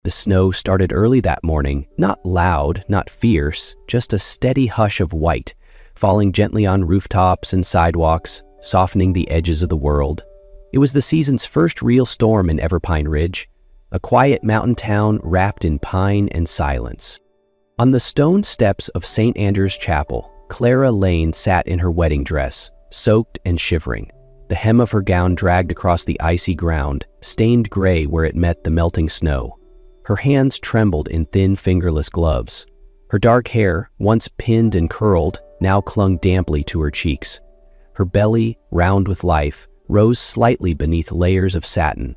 The snow started early that morning, not loud, not fierce, just a steady hush of white, falling gently on rooftops and sidewalks, softening the edges of the world. It was the season's first real storm in Everpine Ridge, a quiet mountain town wrapped in pine and silence. On the stone steps of St. Andrew's Chapel, Clara Lane sat in her wedding dress, soaked and shivering. The hem of her gown dragged across the icy ground, stained gray where it met the melting snow. Her hands trembled in thin, fingerless gloves. Her dark hair, once pinned and curled, now clung damply to her cheeks. Her belly, round with life, rose slightly beneath layers of satin.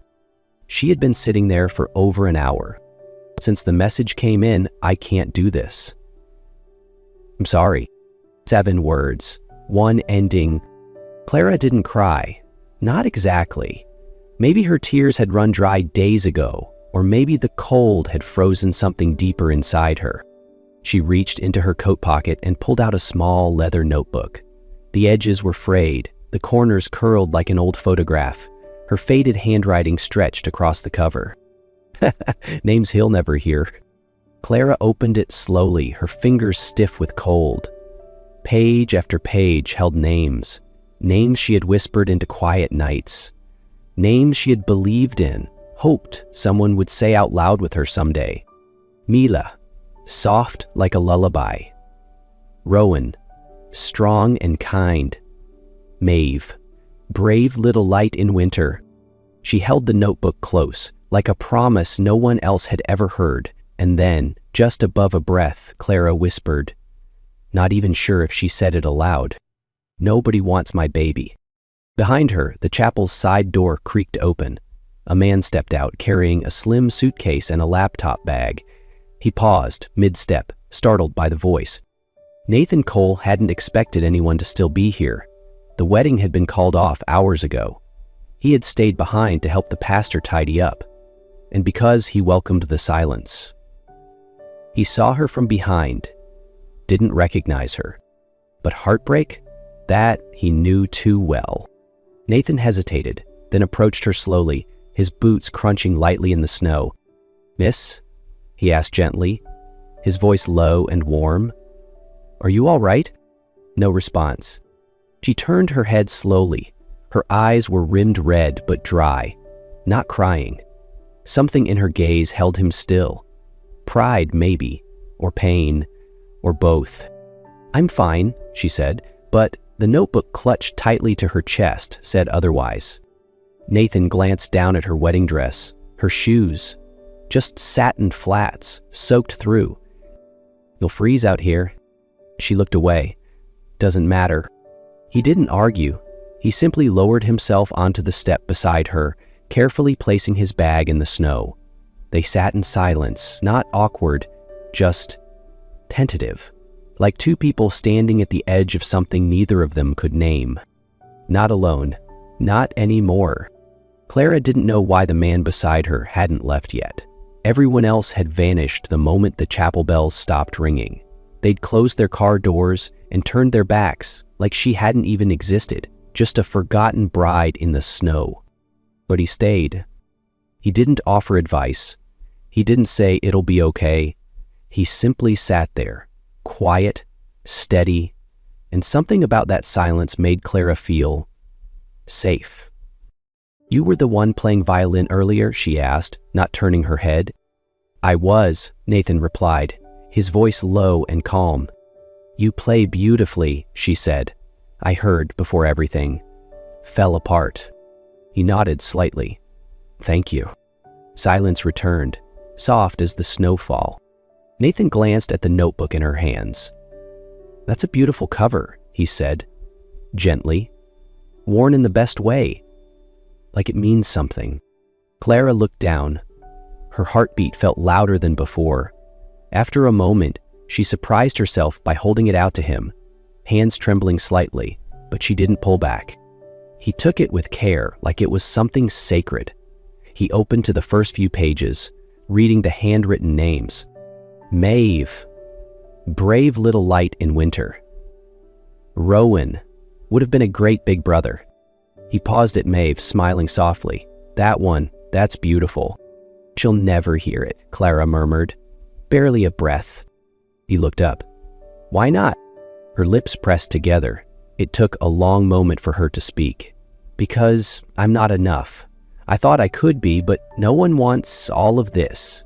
She had been sitting there for over an hour. Since the message came in, "I can't do this." "I'm sorry." 7 words, one ending. Clara didn't cry. Not exactly. Maybe her tears had run dry days ago, or maybe the cold had frozen something deeper inside her. She reached into her coat pocket and pulled out a small leather notebook. The edges were frayed, the corners curled like an old photograph. Her faded handwriting stretched across the cover. Names he'll never hear. Clara opened it slowly, her fingers stiff with cold. Page after page held names. Names she had whispered into quiet nights. Names she had believed in, hoped someone would say out loud with her someday. Mila, soft like a lullaby. Rowan, strong and kind. Maeve, brave little light in winter. She held the notebook close, like a promise no one else had ever heard, and then, just above a breath, Clara whispered, not even sure if she said it aloud, "Nobody wants my baby." Behind her, the chapel's side door creaked open. A man stepped out carrying a slim suitcase and a laptop bag. He paused, mid-step, startled by the voice. Nathan Cole hadn't expected anyone to still be here. The wedding had been called off hours ago. He had stayed behind to help the pastor tidy up, and because he welcomed the silence. He saw her from behind, didn't recognize her. But heartbreak? That he knew too well. Nathan hesitated, then approached her slowly, his boots crunching lightly in the snow. "Miss?" he asked gently, his voice low and warm. "Are you all right?" No response. She turned her head slowly. Her eyes were rimmed red but dry, not crying. Something in her gaze held him still. Pride, maybe, or pain, or both. "I'm fine," she said, but the notebook clutched tightly to her chest said otherwise. Nathan glanced down at her wedding dress, her shoes, just satin flats, soaked through. "You'll freeze out here." She looked away. "Doesn't matter." He didn't argue. He simply lowered himself onto the step beside her, carefully placing his bag in the snow. They sat in silence, not awkward, just tentative, like two people standing at the edge of something neither of them could name. Not alone, not anymore. Clara didn't know why the man beside her hadn't left yet. Everyone else had vanished the moment the chapel bells stopped ringing. They'd closed their car doors and turned their backs, like she hadn't even existed, just a forgotten bride in the snow. But he stayed. He didn't offer advice. He didn't say it'll be okay. He simply sat there, quiet, steady, and something about that silence made Clara feel safe. "You were the one playing violin earlier?" she asked, not turning her head. "I was," Nathan replied, his voice low and calm. "You play beautifully," she said. "I heard before everything fell apart." He nodded slightly. "Thank you." Silence returned, soft as the snowfall. Nathan glanced at the notebook in her hands. "That's a beautiful cover," he said, gently. "Worn in the best way, like it means something." Clara looked down. Her heartbeat felt louder than before. After a moment, she surprised herself by holding it out to him, hands trembling slightly, but she didn't pull back. He took it with care, like it was something sacred. He opened to the first few pages, reading the handwritten names. Maeve, brave little light in winter. Rowan, would have been a great big brother. He paused at Maeve, smiling softly. "That one, that's beautiful." "But you'll never hear it," Clara murmured. "Barely a breath." He looked up. "Why not?" Her lips pressed together. It took a long moment for her to speak. "Because I'm not enough. I thought I could be, but no one wants all of this."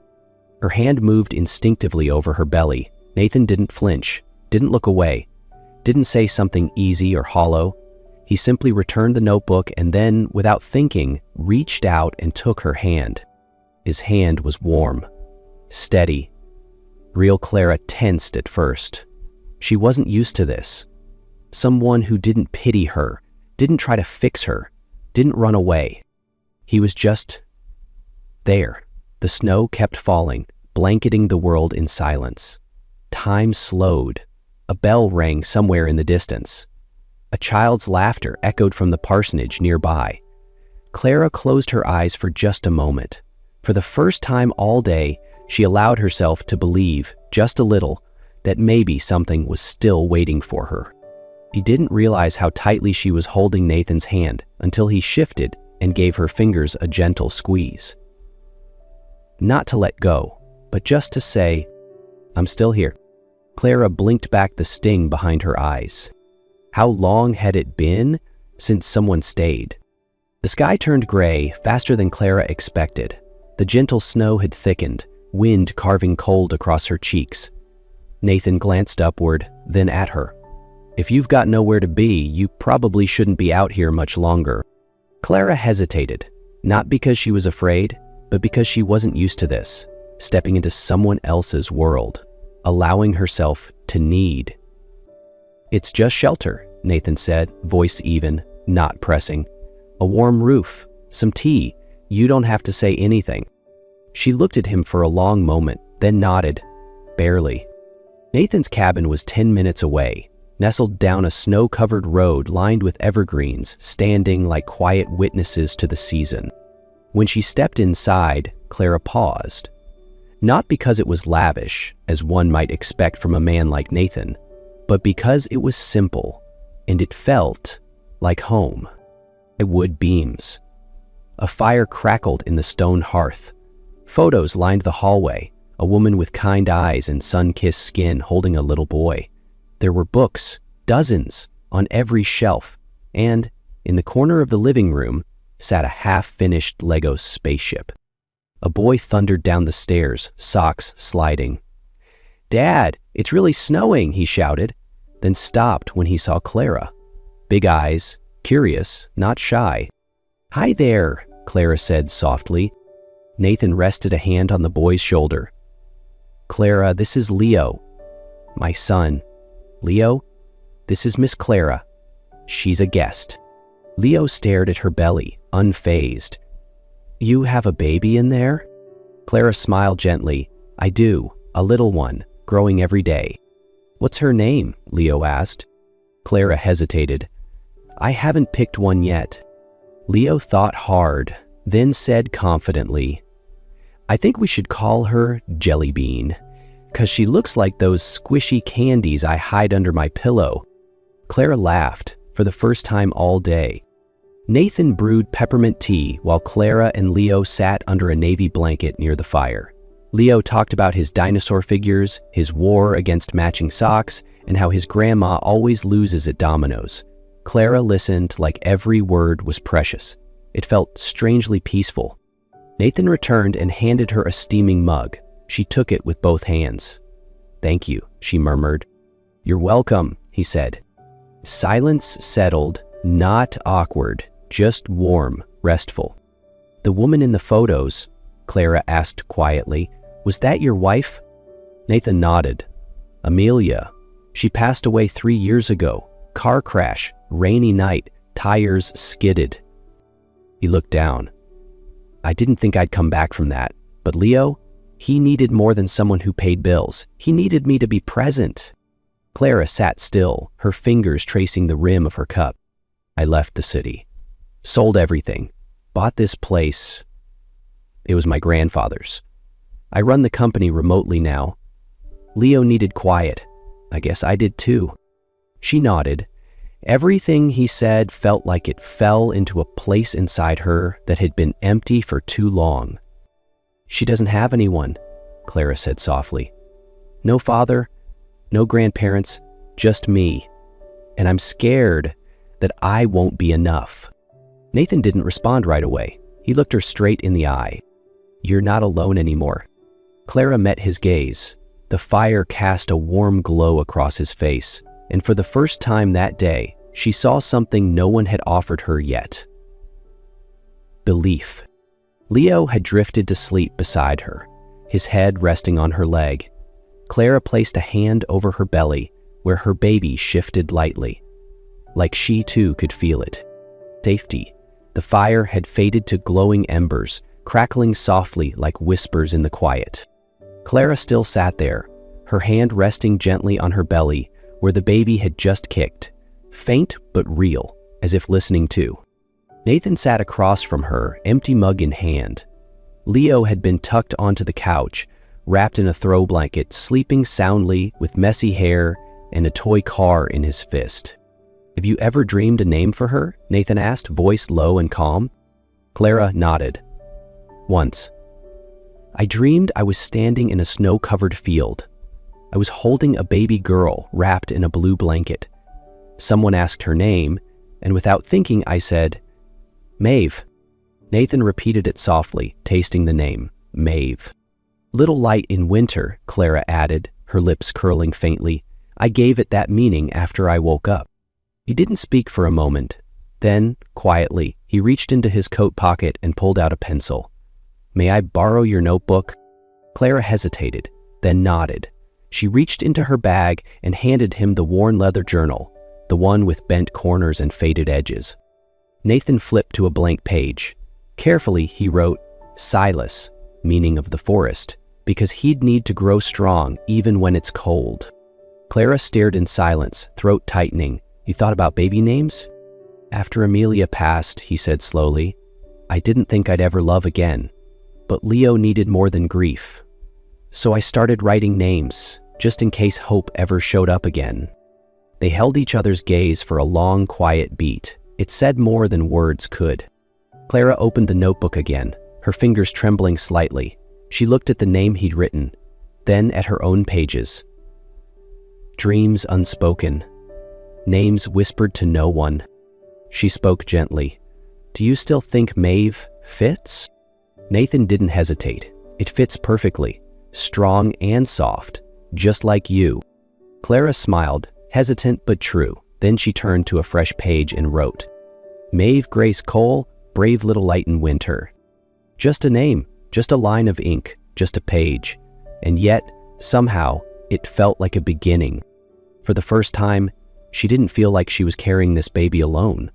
Her hand moved instinctively over her belly. Nathan didn't flinch, didn't look away, didn't say something easy or hollow. He simply returned the notebook and then, without thinking, reached out and took her hand. His hand was warm, steady. Real Clara tensed at first. She wasn't used to this. Someone who didn't pity her, didn't try to fix her, didn't run away. He was just there. The snow kept falling, blanketing the world in silence. Time slowed. A bell rang somewhere in the distance. A child's laughter echoed from the parsonage nearby. Clara closed her eyes for just a moment. For the first time all day, she allowed herself to believe, just a little, that maybe something was still waiting for her. She didn't realize how tightly she was holding Nathan's hand until he shifted and gave her fingers a gentle squeeze. Not to let go, but just to say, "I'm still here." Clara blinked back the sting behind her eyes. How long had it been since someone stayed? The sky turned gray faster than Clara expected. The gentle snow had thickened, wind carving cold across her cheeks. Nathan glanced upward, then at her. "If you've got nowhere to be, you probably shouldn't be out here much longer." Clara hesitated, not because she was afraid, but because she wasn't used to this, stepping into someone else's world, allowing herself to need. "It's just shelter," Nathan said, voice even, not pressing. "A warm roof, some tea. You don't have to say anything." She looked at him for a long moment, then nodded, barely. Nathan's cabin was 10 minutes away, nestled down a snow-covered road lined with evergreens, standing like quiet witnesses to the season. When she stepped inside, Clara paused. Not because it was lavish, as one might expect from a man like Nathan, but because it was simple, and it felt like home. Wood beams. A fire crackled in the stone hearth. Photos lined the hallway, a woman with kind eyes and sun-kissed skin holding a little boy. There were books, dozens, on every shelf, and, in the corner of the living room, sat a half-finished Lego spaceship. A boy thundered down the stairs, socks sliding. "Dad, it's really snowing," he shouted, then stopped when he saw Clara. Big eyes, curious, not shy. "Hi there," Clara said softly. Nathan rested a hand on the boy's shoulder. "Clara, this is Leo, my son." "Leo, this is Miss Clara. She's a guest." Leo stared at her belly, unfazed. "You have a baby in there?" Clara smiled gently. "I do, a little one, growing every day." "What's her name?" Leo asked. Clara hesitated. "I haven't picked one yet." Leo thought hard, then said confidently, "I think we should call her Jelly Bean, 'cause she looks like those squishy candies I hide under my pillow." Clara laughed, for the first time all day. Nathan brewed peppermint tea while Clara and Leo sat under a navy blanket near the fire. Leo talked about his dinosaur figures, his war against matching socks, and how his grandma always loses at dominoes. Clara listened like every word was precious. It felt strangely peaceful. Nathan returned and handed her a steaming mug. She took it with both hands. "Thank you," she murmured. "You're welcome," he said. Silence settled, not awkward, just warm, restful. "The woman in the photos," Clara asked quietly, "was that your wife?" Nathan nodded. "Amelia. She passed away 3 years ago. Car crash, rainy night, tires skidded." He looked down. "I didn't think I'd come back from that, but Leo, he needed more than someone who paid bills. He needed me to be present." Clara sat still, her fingers tracing the rim of her cup. "I left the city. Sold everything. Bought this place. It was my grandfather's. I run the company remotely now. Leo needed quiet. I guess I did too." She nodded. Everything he said felt like it fell into a place inside her that had been empty for too long. She doesn't have anyone, Clara said softly. No father, no grandparents, just me. And I'm scared that I won't be enough. Nathan didn't respond right away. He looked her straight in the eye. You're not alone anymore. Clara met his gaze. The fire cast a warm glow across his face, and for the first time that day, she saw something no one had offered her yet. Belief. Leo had drifted to sleep beside her, his head resting on her leg. Clara placed a hand over her belly, where her baby shifted lightly, like she too could feel it. Safety. The fire had faded to glowing embers, crackling softly like whispers in the quiet. Clara still sat there, her hand resting gently on her belly, where the baby had just kicked, faint but real, as if listening too. Nathan sat across from her, empty mug in hand. Leo had been tucked onto the couch, wrapped in a throw blanket, sleeping soundly with messy hair and a toy car in his fist. Have you ever dreamed a name for her? Nathan asked, voice low and calm. Clara nodded. Once. I dreamed I was standing in a snow-covered field. I was holding a baby girl wrapped in a blue blanket. Someone asked her name, and without thinking I said, Maeve. Nathan repeated it softly, tasting the name, Maeve. Little light in winter, Clara added, her lips curling faintly. I gave it that meaning after I woke up. He didn't speak for a moment. Then, quietly, he reached into his coat pocket and pulled out a pencil. May I borrow your notebook? Clara hesitated, then nodded. She reached into her bag and handed him the worn leather journal, the one with bent corners and faded edges. Nathan flipped to a blank page. Carefully, he wrote, Silas, meaning of the forest, because he'd need to grow strong even when it's cold. Clara stared in silence, throat tightening. You thought about baby names? After Amelia passed, he said slowly, I didn't think I'd ever love again, but Leo needed more than grief. So I started writing names, just in case hope ever showed up again. They held each other's gaze for a long, quiet beat. It said more than words could. Clara opened the notebook again, her fingers trembling slightly. She looked at the name he'd written, then at her own pages. Dreams unspoken. Names whispered to no one. She spoke gently. Do you still think Maeve fits? Nathan didn't hesitate. It fits perfectly, strong and soft, just like you. Clara smiled, hesitant but true. Then she turned to a fresh page and wrote, Maeve Grace Cole, brave little light in winter. Just a name, just a line of ink, just a page. And yet, somehow, it felt like a beginning. For the first time, she didn't feel like she was carrying this baby alone.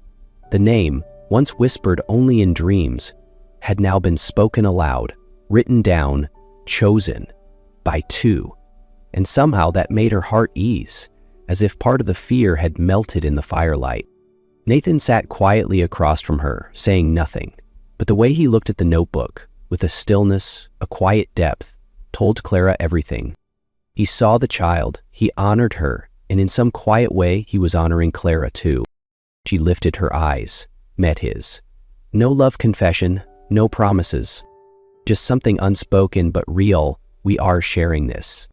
The name, once whispered only in dreams, had now been spoken aloud, written down, chosen, by two. And somehow that made her heart ease, as if part of the fear had melted in the firelight. Nathan sat quietly across from her, saying nothing, but the way he looked at the notebook, with a stillness, a quiet depth, told Clara everything. He saw the child, he honored her, and in some quiet way he was honoring Clara too. She lifted her eyes, met his. No love confession, no promises. Just something unspoken but real, we are sharing this.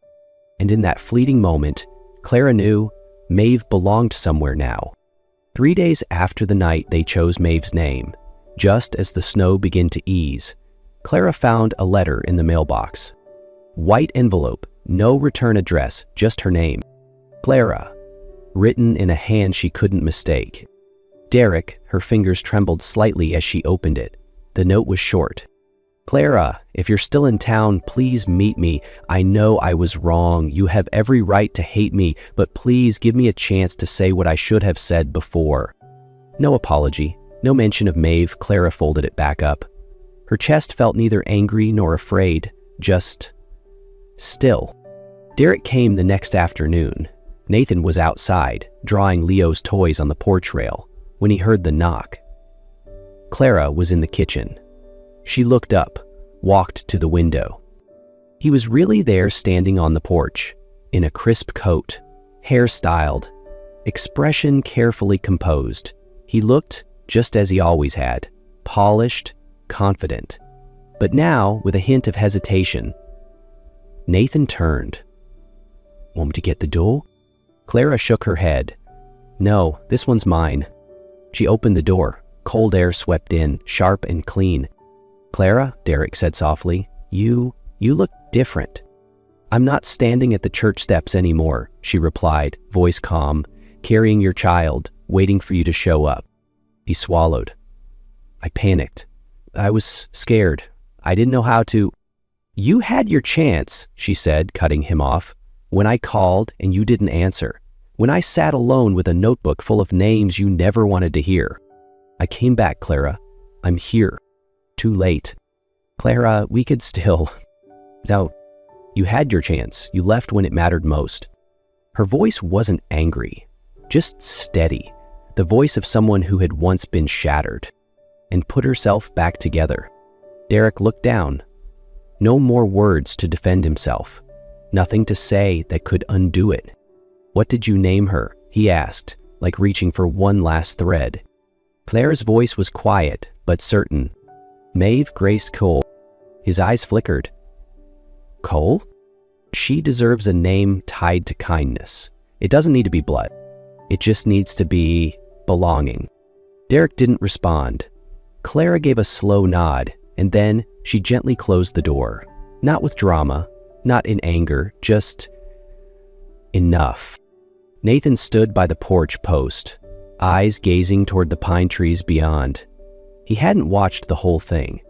And in that fleeting moment, Clara knew Maeve belonged somewhere now. 3 days after the night they chose Maeve's name, just as the snow began to ease, Clara found a letter in the mailbox. White envelope, no return address, just her name. Clara, written in a hand she couldn't mistake. Derek, her fingers trembled slightly as she opened it. The note was short. Clara, if you're still in town, please meet me. I know I was wrong. You have every right to hate me, but please give me a chance to say what I should have said before. No apology, no mention of Maeve. Clara folded it back up. Her chest felt neither angry nor afraid, just still. Derek came the next afternoon. Nathan was outside, drawing Leo's toys on the porch rail, when he heard the knock. Clara was in the kitchen. She looked up, walked to the window. He was really there standing on the porch, in a crisp coat, hair styled, expression carefully composed. He looked just as he always had, polished, confident. but now with a hint of hesitation. Nathan turned. "Want me to get the door?" Clara shook her head. "No, this one's mine." She opened the door. Cold air swept in, sharp and clean. "Clara," Derek said softly, you look different." "I'm not standing at the church steps anymore," she replied, voice calm, "carrying your child, waiting for you to show up." He swallowed. "I panicked. I was scared. I didn't know how to—" "You had your chance," she said, cutting him off. "When I called and you didn't answer. When I sat alone with a notebook full of names you never wanted to hear. I came back, Clara. I'm here. Too late. Clara, we could still—" "No, you had your chance. You left when it mattered most." Her voice wasn't angry, just steady, the voice of someone who had once been shattered and put herself back together. Derek looked down. No more words to defend himself. Nothing to say that could undo it. "What did you name her?" he asked, like reaching for one last thread. Claire's voice was quiet, but certain. "Maeve Grace Cole." His eyes flickered. "Cole? She deserves a name tied to kindness. It doesn't need to be blood. It just needs to be belonging." Derek didn't respond. Clara gave a slow nod, and then she gently closed the door. Not with drama, not in anger, just enough. Nathan stood by the porch post, eyes gazing toward the pine trees beyond. He hadn't watched the whole thing,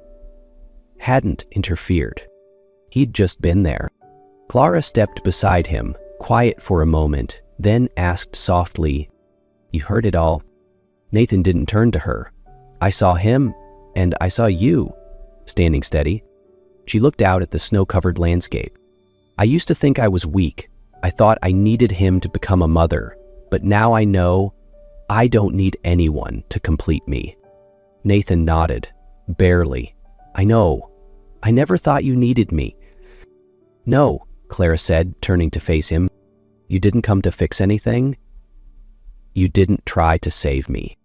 hadn't interfered. He'd just been there. Clara stepped beside him, quiet for a moment, then asked softly, "You heard it all?" Nathan didn't turn to her. "I saw him, and I saw you," standing steady. She looked out at the snow-covered landscape. "I used to think I was weak. I thought I needed him to become a mother, but now I know I don't need anyone to complete me." Nathan nodded, barely. "I know. I never thought you needed me." "No," Clara said, turning to face him. "You didn't come to fix anything. You didn't try to save me.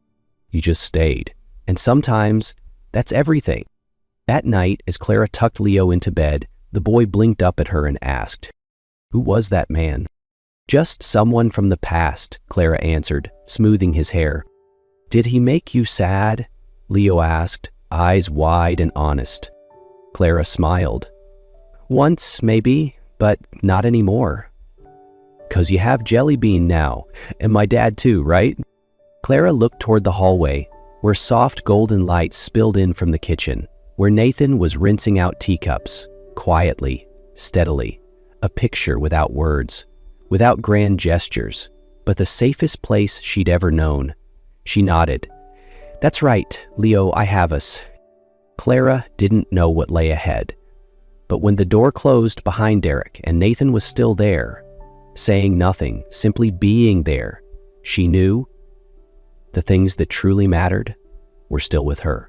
You just stayed. And sometimes that's everything." That night, as Clara tucked Leo into bed, the boy blinked up at her and asked, "Who was that man?" "Just someone from the past," Clara answered, smoothing his hair. "Did he make you sad?" Leo asked, eyes wide and honest. Clara smiled. "Once, maybe, but not anymore." "'Cause you have Jelly Bean now, and my dad too, right?" Clara looked toward the hallway, where soft golden lights spilled in from the kitchen, where Nathan was rinsing out teacups, quietly, steadily, a picture without words, without grand gestures, but the safest place she'd ever known. She nodded. "That's right, Leo, I have us." Clara didn't know what lay ahead, but when the door closed behind Derek and Nathan was still there, saying nothing, simply being there, she knew the things that truly mattered were still with her.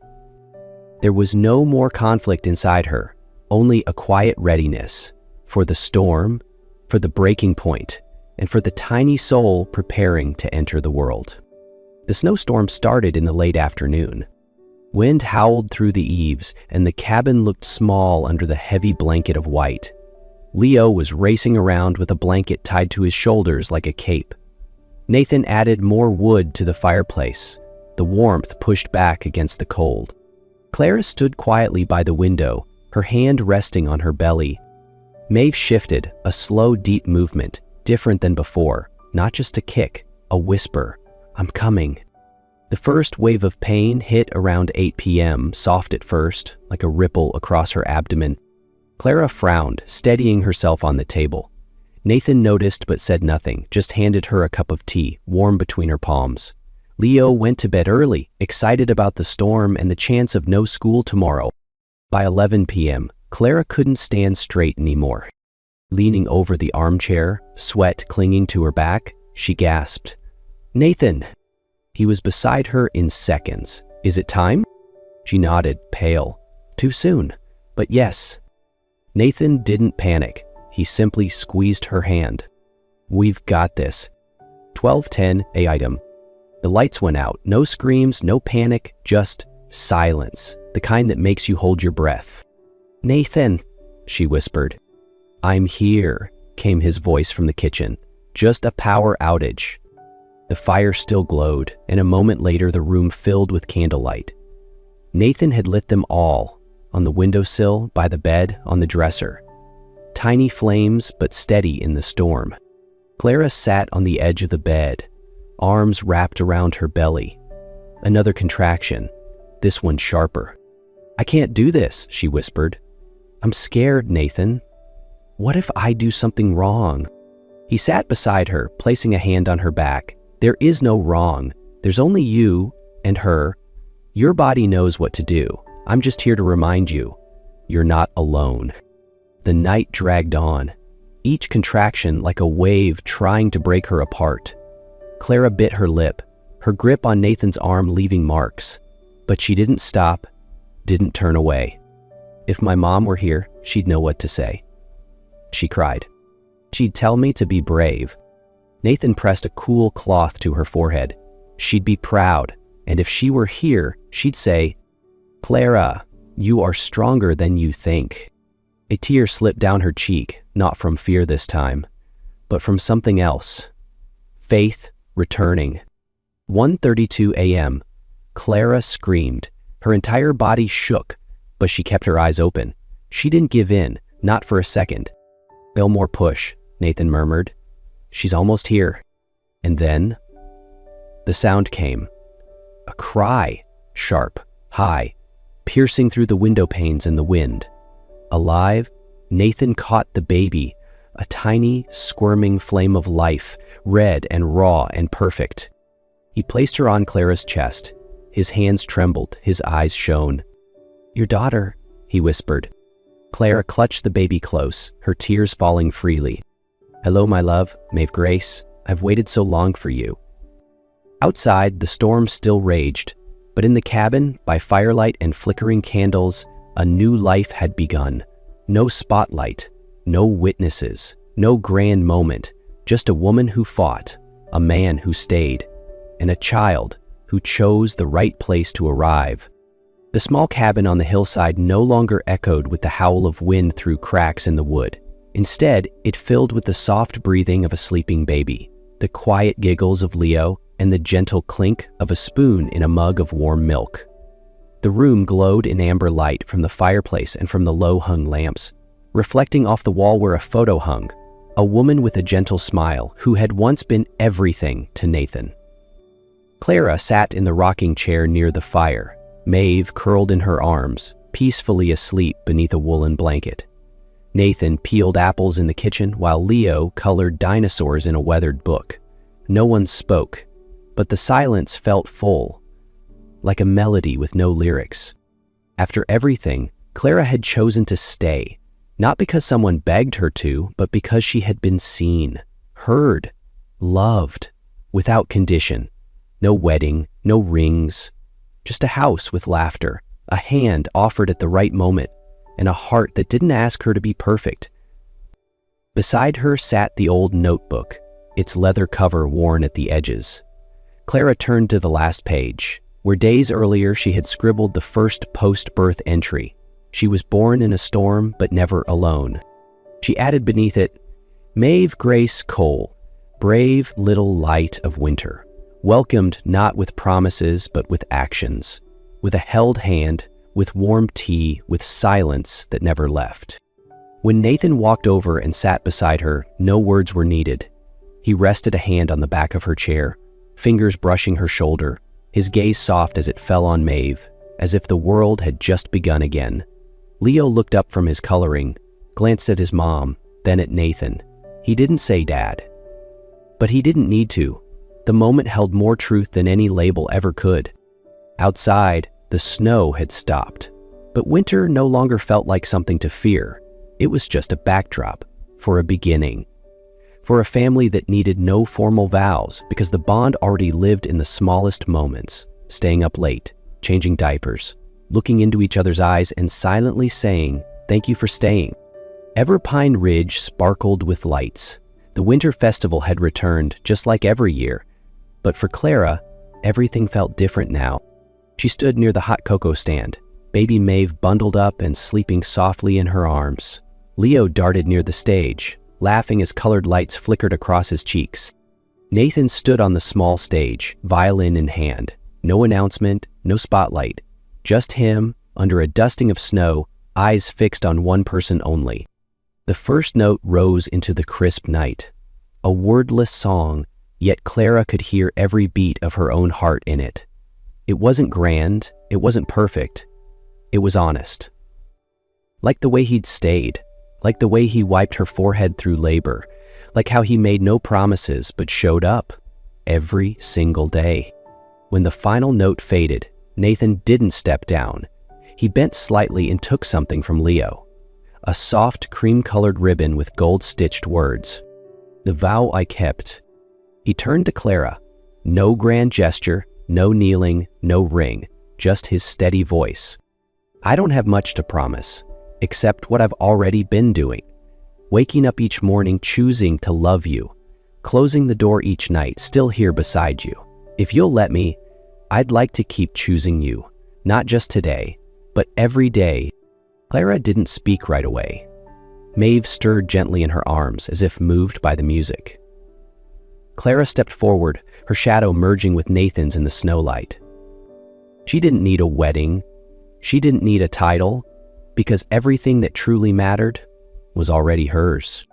There was no more conflict inside her, only a quiet readiness for the storm, for the breaking point, and for the tiny soul preparing to enter the world. The snowstorm started in the late afternoon. Wind howled through the eaves, and the cabin looked small under the heavy blanket of white. Leo was racing around with a blanket tied to his shoulders like a cape. Nathan added more wood to the fireplace, the warmth pushed back against the cold. Clara stood quietly by the window, her hand resting on her belly. Maeve shifted, a slow, deep movement, different than before, not just a kick, a whisper, "I'm coming." The first wave of pain hit around 8 p.m., soft at first, like a ripple across her abdomen. Clara frowned, steadying herself on the table. Nathan noticed but said nothing, just handed her a cup of tea, warm between her palms. Leo went to bed early, excited about the storm and the chance of no school tomorrow. By 11 p.m., Clara couldn't stand straight anymore. Leaning over the armchair, sweat clinging to her back, she gasped, "Nathan!" He was beside her in seconds. "Is it time?" She nodded, pale. "Too soon, but yes." Nathan didn't panic. He simply squeezed her hand. "We've got this." 12:10 a.m. The lights went out. No screams, no panic, just silence, the kind that makes you hold your breath. "Nathan," she whispered. "I'm here," came his voice from the kitchen. "Just a power outage." The fire still glowed, and a moment later the room filled with candlelight. Nathan had lit them all, on the windowsill, by the bed, on the dresser. Tiny flames, but steady in the storm. Clara sat on the edge of the bed, arms wrapped around her belly. Another contraction, this one sharper. "I can't do this," she whispered. "I'm scared, Nathan. What if I do something wrong?" He sat beside her, placing a hand on her back. "There is no wrong. There's only you and her. Your body knows what to do. I'm just here to remind you, you're not alone." The night dragged on, each contraction like a wave trying to break her apart. Clara bit her lip, her grip on Nathan's arm leaving marks. But she didn't stop, didn't turn away. "If my mom were here, she'd know what to say," she cried. "She'd tell me to be brave." Nathan pressed a cool cloth to her forehead. "She'd be proud, and if she were here, she'd say, 'Clara, you are stronger than you think.'" A tear slipped down her cheek, not from fear this time, but from something else. Faith returning. 1:32 a.m. Clara screamed. Her entire body shook, but she kept her eyes open. She didn't give in, not for a second. "No more push," Nathan murmured. "She's almost here." And then the sound came. A cry, sharp, high, piercing through the window panes and the wind. Alive, Nathan caught the baby, a tiny, squirming flame of life, red and raw and perfect. He placed her on Clara's chest. His hands trembled, his eyes shone. "Your daughter," he whispered. Clara clutched the baby close, her tears falling freely. "Hello, my love, Maeve Grace. I've waited so long for you." Outside, the storm still raged, but in the cabin, by firelight and flickering candles, a new life had begun. No spotlight, no witnesses, no grand moment, just a woman who fought, a man who stayed, and a child who chose the right place to arrive. The small cabin on the hillside no longer echoed with the howl of wind through cracks in the wood. Instead, it filled with the soft breathing of a sleeping baby, the quiet giggles of Leo, and the gentle clink of a spoon in a mug of warm milk. The room glowed in amber light from the fireplace and from the low-hung lamps, reflecting off the wall where a photo hung, a woman with a gentle smile who had once been everything to Nathan. Clara sat in the rocking chair near the fire, Maeve curled in her arms, peacefully asleep beneath a woolen blanket. Nathan peeled apples in the kitchen while Leo colored dinosaurs in a weathered book. No one spoke, but the silence felt full, like a melody with no lyrics. After everything, Clara had chosen to stay, not because someone begged her to, but because she had been seen, heard, loved, without condition. No wedding, no rings, just a house with laughter, a hand offered at the right moment, and a heart that didn't ask her to be perfect. Beside her sat the old notebook, its leather cover worn at the edges. Clara turned to the last page, where days earlier she had scribbled the first post-birth entry. She was born in a storm, but never alone. She added beneath it, "Maeve Grace Cole, brave little light of winter, welcomed not with promises, but with actions, with a held hand, with warm tea, with silence that never left." When Nathan walked over and sat beside her, no words were needed. He rested a hand on the back of her chair, fingers brushing her shoulder, his gaze soft as it fell on Maeve, as if the world had just begun again. Leo looked up from his coloring, glanced at his mom, then at Nathan. He didn't say Dad. But he didn't need to. The moment held more truth than any label ever could. Outside, the snow had stopped, but winter no longer felt like something to fear. It was just a backdrop for a beginning. For a family that needed no formal vows because the bond already lived in the smallest moments, staying up late, changing diapers, looking into each other's eyes and silently saying, "Thank you for staying." Everpine Ridge sparkled with lights. The winter festival had returned just like every year, but for Clara, everything felt different now. She stood near the hot cocoa stand, baby Maeve bundled up and sleeping softly in her arms. Leo darted near the stage, laughing as colored lights flickered across his cheeks. Nathan stood on the small stage, violin in hand. No announcement, no spotlight. Just him, under a dusting of snow, eyes fixed on one person only. The first note rose into the crisp night. A wordless song, yet Clara could hear every beat of her own heart in it. It wasn't grand, it wasn't perfect. It was honest. Like the way he'd stayed, like the way he wiped her forehead through labor, like how he made no promises but showed up every single day. When the final note faded, Nathan didn't step down. He bent slightly and took something from Leo. A soft, cream-colored ribbon with gold-stitched words. The vow I kept. He turned to Clara. No grand gesture, no kneeling, no ring, just his steady voice. I don't have much to promise, except what I've already been doing. Waking up each morning choosing to love you. Closing the door each night, still here beside you. If you'll let me, I'd like to keep choosing you, not just today, but every day. Clara didn't speak right away. Maeve stirred gently in her arms, as if moved by the music. Clara stepped forward, her shadow merging with Nathan's in the snowlight. She didn't need a wedding. She didn't need a title, because everything that truly mattered was already hers.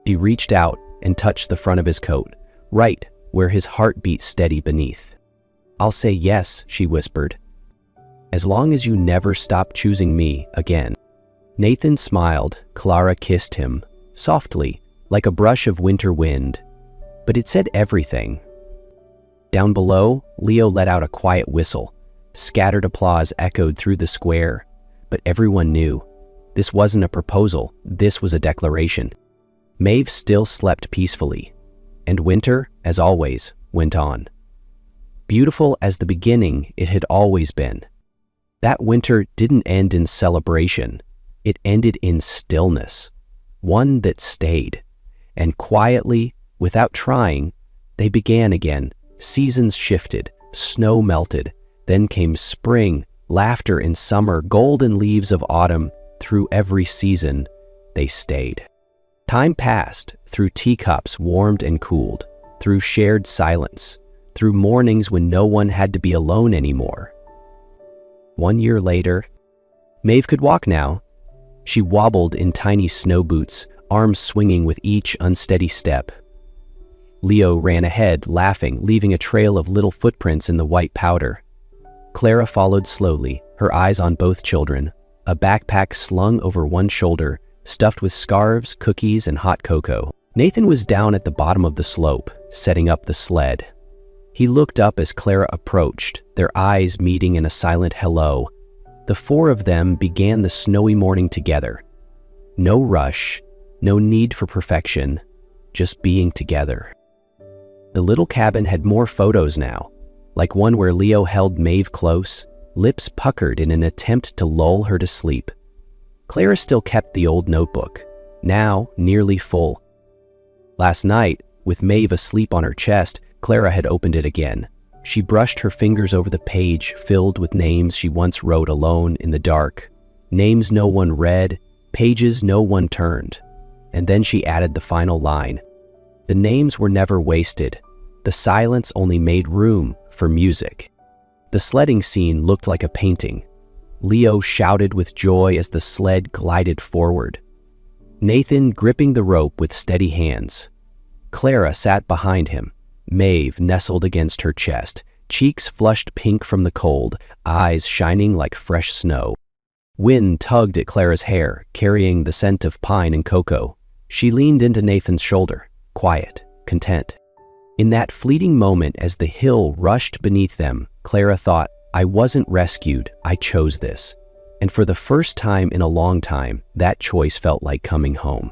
She reached out and touched the front of his coat, right where his heart beat steady beneath. I'll say yes, she whispered, as long as you never stop choosing me again. Nathan smiled. Clara kissed him, softly, like a brush of winter wind. But it said everything. Down below, Leo let out a quiet whistle. Scattered applause echoed through the square. But everyone knew. This wasn't a proposal, this was a declaration. Maeve still slept peacefully. And winter, as always, went on. Beautiful as the beginning it had always been. That winter didn't end in celebration. It ended in stillness, one that stayed. And quietly, without trying, they began again. Seasons shifted, snow melted, then came spring, laughter in summer, golden leaves of autumn. Through every season, they stayed. Time passed, through teacups warmed and cooled, through shared silence, through mornings when no one had to be alone anymore. 1 year later, Maeve could walk now. She wobbled in tiny snow boots, arms swinging with each unsteady step. Leo ran ahead, laughing, leaving a trail of little footprints in the white powder. Clara followed slowly, her eyes on both children, a backpack slung over one shoulder, stuffed with scarves, cookies, and hot cocoa. Nathan was down at the bottom of the slope, setting up the sled. He looked up as Clara approached, their eyes meeting in a silent hello. The four of them began the snowy morning together. No rush, no need for perfection, just being together. The little cabin had more photos now, like one where Leo held Maeve close, lips puckered in an attempt to lull her to sleep. Clara still kept the old notebook, now nearly full. Last night, with Maeve asleep on her chest, Clara had opened it again. She brushed her fingers over the page filled with names she once wrote alone in the dark. Names no one read, pages no one turned. And then she added the final line. The names were never wasted. The silence only made room for music. The sledding scene looked like a painting. Leo shouted with joy as the sled glided forward. Nathan gripping the rope with steady hands. Clara sat behind him. Maeve nestled against her chest, cheeks flushed pink from the cold, eyes shining like fresh snow. Wind tugged at Clara's hair, carrying the scent of pine and cocoa. She leaned into Nathan's shoulder, quiet, content. In that fleeting moment as the hill rushed beneath them, Clara thought, I wasn't rescued, I chose this. And for the first time in a long time, that choice felt like coming home.